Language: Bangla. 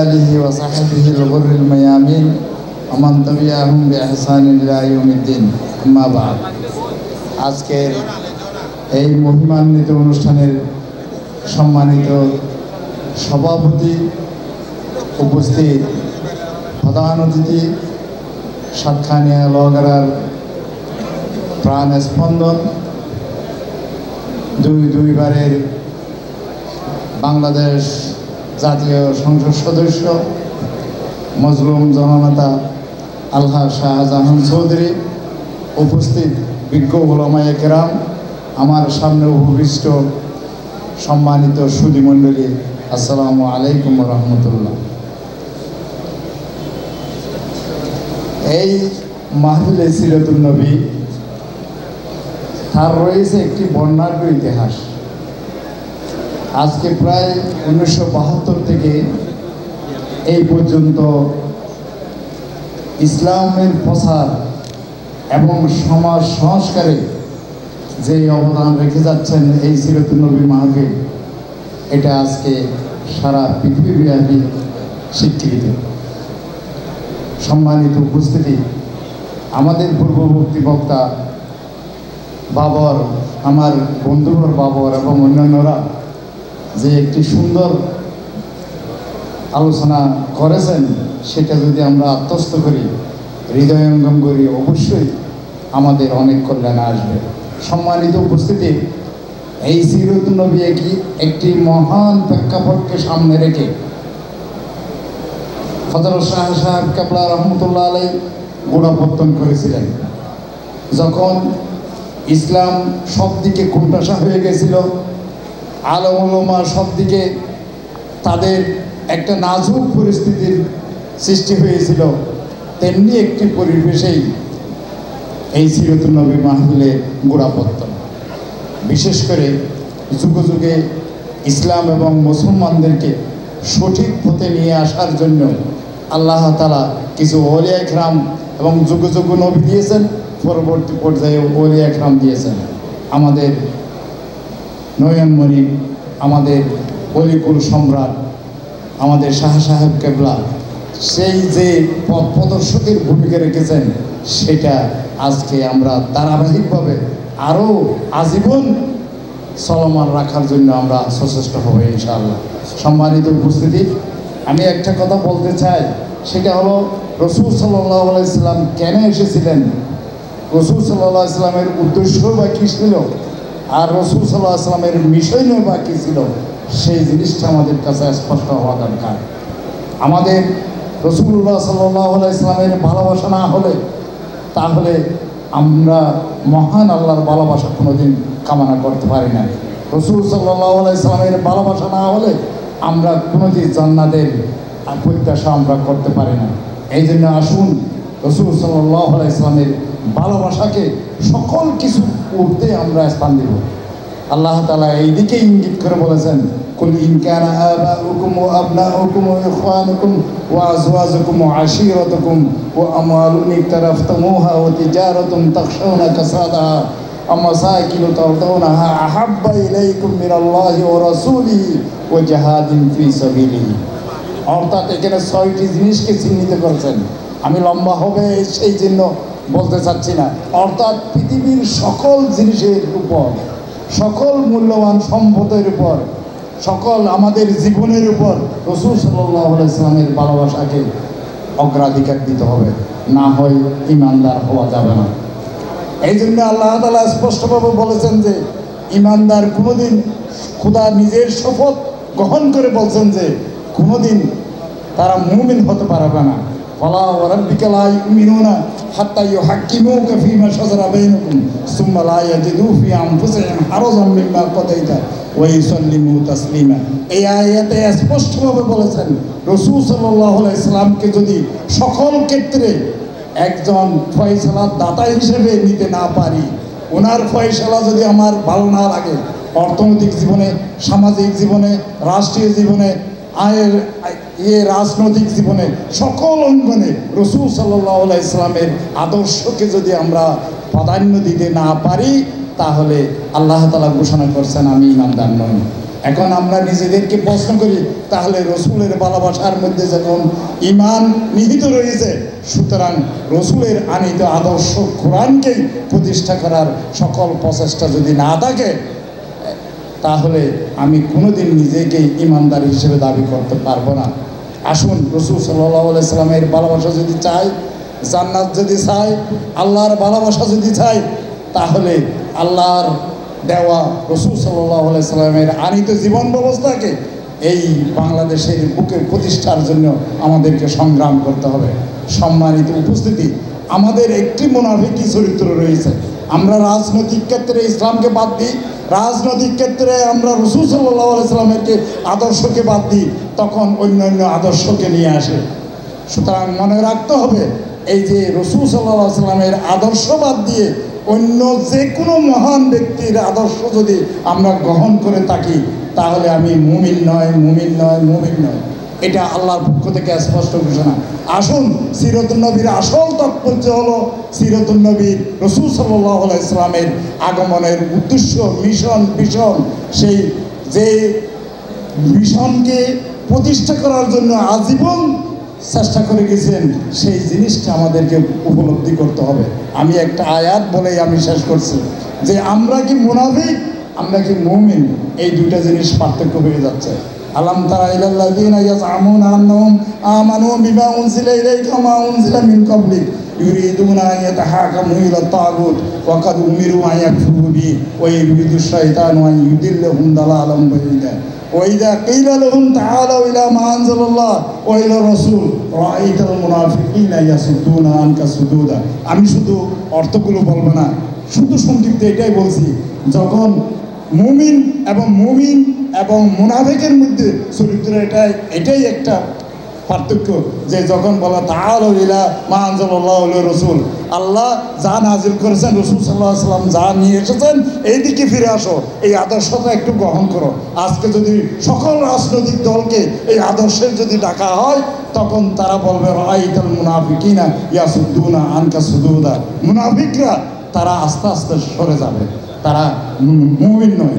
आलिहि व सहबिहि al-ghurril mayamin aman tabi'ahum bi ihsanin ila yawmiddin amma ba'd। আজকের এই মহিমান্বিত অনুষ্ঠানের সম্মানিত সভাপতি, উপস্থিত প্রধান অতিথি, সাতখানিয়া লোহাগাড়ার প্রাণ স্পন্দন, দুইবারের বাংলাদেশ জাতীয় সংসদ সদস্য, মজলুম জননেতা আলহাজ শাহজাহান চৌধুরী, উপস্থিত বিজ্ঞ উলামায়ে কেরাম, আমার সামনে উপবিষ্ট সম্মানিত সুধীমণ্ডলী, আসসালামু আলাইকুম রহমতুল্লাহ। এই মাহফিলে সিরাতুন নবী তার রয়েছে একটি বর্ণাঢ্য ইতিহাস। আজকে প্রায় 1972 থেকে এই পর্যন্ত ইসলামের প্রসার এবং সমাজ সংস্কারে যে অবদান রেখে যাচ্ছেন এই সিরাতুন নবী মাহফিল, এটা আজকে সারা পৃথিবীব্যাপী স্বীকৃত। সম্মানিত উপস্থিতি, আমাদের পূর্ববর্তী বক্তা বাবর, আমার বন্ধুবর বাবর এবং অন্যান্যরা যে একটি সুন্দর আলোচনা করেছেন, সেটা যদি আমরা আত্মস্থ করি, হৃদয়ঙ্গম করি, অবশ্যই আমাদের অনেক কল্যাণ আসবে। সম্মানিত উপস্থিতি, এই সিরাতুন নবী একটি মহান প্রেক্ষাপটকে সামনে রেখে হযরত শাহ সাহেব কেবলা রহমতুল্লাহ আলাইহি গোড়াপত্তন করেছিলেন। যখন ইসলাম সব দিকে কোণঠাসা হয়ে গেছিল, আলেম ওলামা সব দিকে তাদের একটা নাজুক পরিস্থিতির সৃষ্টি হয়েছিল, তেমনি একটি পরিবেশেই এই সিরাতুন নবী মাহফিলে গোড়াপত্তন। বিশেষ করে যুগে যুগে ইসলাম এবং মুসলমানদেরকে সঠিক পথে নিয়ে আসার জন্য আল্লাহ তাআলা কিছু ওলিয়া ইকরাম এবং যুগে যুগে নবী দিয়েছেন, পরবর্তী পর্যায়ে ওলিয়া ইকরাম দিয়েছেন। আমাদের নয়নমণি, আমাদের অলিকুল সম্রাট, আমাদের শাহ সাহেব কেবলা সেই যে পথ প্রদর্শকের ভূমিকা রেখেছেন, সেটা আজকে আমরা ধারাবাহিকভাবে আরও আজীবন চলমান রাখার জন্য আমরা সচেষ্ট হব ইনশাআল্লাহ। সম্মানিত উপস্থিতি, আমি একটা কথা বলতে চাই, সেটা হলো রাসূল সাল্লাল্লাহু আলাইহি সাল্লাম কেন এসেছিলেন, রাসূল সাল্লাল্লাহু আলাইহি সাল্লামের উদ্দেশ্য বা কী ছিল, আর রাসূল সাল্লাল্লাহু আলাইহি সাল্লামের মিশন বা কী ছিল, সেই জিনিসটা আমাদের কাছে স্পষ্ট হওয়া দরকার। আমাদের রাসূলুল্লাহ সাল্লাল্লাহু আলাইহি সাল্লামের ভালোবাসা না হলে, তাহলে আমরা মহান আল্লাহর ভালোবাসা কোনোদিন কামনা করতে পারি না। রাসূল সাল্লাল্লাহু আলাইহি সাল্লামের ভালোবাসা না হলে আমরা কোনোদিন জান্নাতের প্রত্যাশা আমরা করতে পারি না। এই জন্য আসুন রাসূল সাল্লাল্লাহু আলাইহি সাল্লামের ভালোবাসাকে সকল কিছু উঠতে আমরা স্থান দেব। আল্লাহ তাআলা এই দিকে ইঙ্গিত করে বলেছেন, কুল ইন কানা আবাউকুম ওয়া আবনাউকুম ওয়া ইখওয়ানুকুম ওয়া আজওয়াজুকুম ওয়া আশীরাতুকুম ওয়া আমওয়ালুন ইকতারাফতুমুহা ওয়া তিজারাতুন তাখশাউনা কাসাদাহা ওয়া মাসাকিনু তারদাউনাহা আহাব্বা ইলাইকুম মিনাল্লাহি ওয়া রাসূলিহি ওয়া জিহাদিন ফি সাবিলিহি। অর্থাৎ এখানে 6টি জিনিসকে চিহ্নিত করেছেন। আমি লম্বা হবে সেই জন্য বলতে চাচ্ছি না। অর্থাৎ পৃথিবীর সকল জিনিসের উপর, সকল মূল্যবান সম্পদের উপর, সকল আমাদের জীবনের উপর রাসূল সাল্লাল্লাহু আলাইহি সাল্লামের ভালোবাসাকে অগ্রাধিকার দিতে হবে, না হয় ঈমানদার হওয়া যাবে না। এই জন্য আল্লাহ তাআলা স্পষ্টভাবে বলেছেন যে ঈমানদার কোনোদিন, খোদা নিজের শপথ গ্রহণ করে বলছেন যে কোনোদিন তারা মুমিন হতে পারবে না। ফালা ওয়া রাব্বিকা লা ইউমিনুনা হাত্তা ইউহাক্কিমুকা ফীমা শাজারা বাইনাকুম সুম্মা লা ইয়াজিদু ফি আনফুসিহিম হারাজাম মিম্মা কাদাইতা ওয়া ইউসাল্লিমু তাসলিমা। এই আয়াতে স্পষ্টভাবে বলেছেন রাসূল সাল্লাল্লাহু আলাইহি সাল্লামকে যদি সকল ক্ষেত্রে একজন ফয়সালার দাতা হিসেবে নিতে না পারি, ওনার ফয়সালা যদি আমার ভালো না লাগে, অর্থনৈতিক জীবনে, সামাজিক জীবনে, রাষ্ট্রীয় জীবনে, রাজনৈতিক জীবনে, সকল অঙ্গনে রাসূল সাল্লাল্লাহু আলাইহি সাল্লামের আদর্শকে যদি আমরা প্রাধান্য দিতে না পারি, তাহলে আল্লাহ তাআলা ঘোষণা করছেন আমি ঈমানদার নই। এখন আমরা নিজেদেরকে প্রশ্ন করি, তাহলে রসুলের ভালোবাসার মধ্যে যখন ঈমান নিহিত রয়েছে, সুতরাং রসুলের আনিত আদর্শ কোরআনকেই প্রতিষ্ঠা করার সকল প্রচেষ্টা যদি না থাকে, তাহলে আমি কোনোদিন নিজেকে ঈমানদার হিসেবে দাবি করতে পারবো না। আসুন, রসুল সাল্লাল্লাহু আলাইহি সাল্লামের ভালোবাসা যদি চাই, জান্নাত যদি চাই, আল্লাহর ভালোবাসা যদি চাই, তাহলে আল্লাহর দেওয়া রসুল সাল্লাল্লাহু আলাইহি সাল্লামের আনিত জীবন ব্যবস্থাকে এই বাংলাদেশের বুকে প্রতিষ্ঠার জন্য আমাদেরকে সংগ্রাম করতে হবে। সম্মানিত উপস্থিতি, আমাদের একটি মুনাফিকি চরিত্র রয়েছে। আমরা রাজনৈতিক ক্ষেত্রে ইসলামকে বাদ দিই, রাজনৈতিক ক্ষেত্রে আমরা রসুল সাল্লাল্লাহু আলাইহি সাল্লামের আদর্শকে বাদ দিই, তখন অন্যান্য আদর্শকে নিয়ে আসে। সুতরাং মনে রাখতে হবে, এই যে রসুল সাল্লাল্লাহু আলাইহি সাল্লামের আদর্শ বাদ দিয়ে অন্য যে কোনো মহান ব্যক্তির আদর্শ যদি আমরা গ্রহণ করে থাকি, তাহলে আমি মুমিন নয়, মুমিন নয়, মুমিন নয়। এটা আল্লাহর পক্ষ থেকে স্পষ্ট ঘোষণা। আসুন, সিরাতুন নবীর আসল তাৎপর্য হলো সিরাতুন নবীর রসুল সাল্লাল্লাহু আলাইহি সাল্লামের আগমনের উদ্দেশ্য, মিশন, ভীষণ, সেই যে মিশনকে প্রতিষ্ঠা করার জন্য আজীবন চেষ্টা করে গেছেন, সেই জিনিসটা আমাদেরকে উপলব্ধি করতে হবে। আমি একটা আয়াত বলেই আমি শেষ করছি, যে আমরা কি মুনাফিক, আমরা কি মুমিন, এই দুটা জিনিস পার্থক্য হয়ে যাচ্ছে। আলাম তারা ইলাল্লাযীনা ইয়াজআমুনা আন্নাহুম আমানু বিমা উনজিলা ইলাইকা ওয়া মা উনজিলা মিন ক্বাবলিক ইউরিদুনা আন ইয়াতাহাকামু ইলাত তাগুত ওয়া কাদ উমিরু আন ইয়াকফুরু বিহি ওয়া ইউরিদু শাইতানু আন ইউদিল্লাহুম দালালাম বাঈদা ওয়াইদা কিলা লাহুম তাআলাউ ইলা মা আনজালাল্লাহ ওয়া ইলা রাসূল রাআইতাল মুনাফিকিনা ইয়াসুদ্দুনা আনকা সুদুদা। আমি শুধু অর্থগুলো বলবো না, শুধু সংক্ষিপ্ত এটাই বলছি, যখন মুমিন এবং মুনাফিকের মধ্যে চরিত্র এটাই একটা পার্থক্য, যে যখন বলা তাআলাউ ইলা মা আনজালাল্লাহু ওয়া রাসূল, আল্লাহ যা নাজিল করেছেন, রাসূল সাল্লাল্লাহু আলাইহি ওয়াসাল্লাম যা নিয়ে এসেছেন, এই দিকে ফিরে আসো, এই আদর্শটা একটু গ্রহণ করো। আজকে যদি সকল রাজনৈতিক দলকে এই আদর্শের যদি ডাকা হয়, তখন তারা বলবে রাআইতাল মুনাফিকিনা ইয়াসুদ্দুনা আনকা সুদুদা। মুনাফিকরা তারা আস্তে আস্তে সরে যাবে, তারা মুমিন নয়।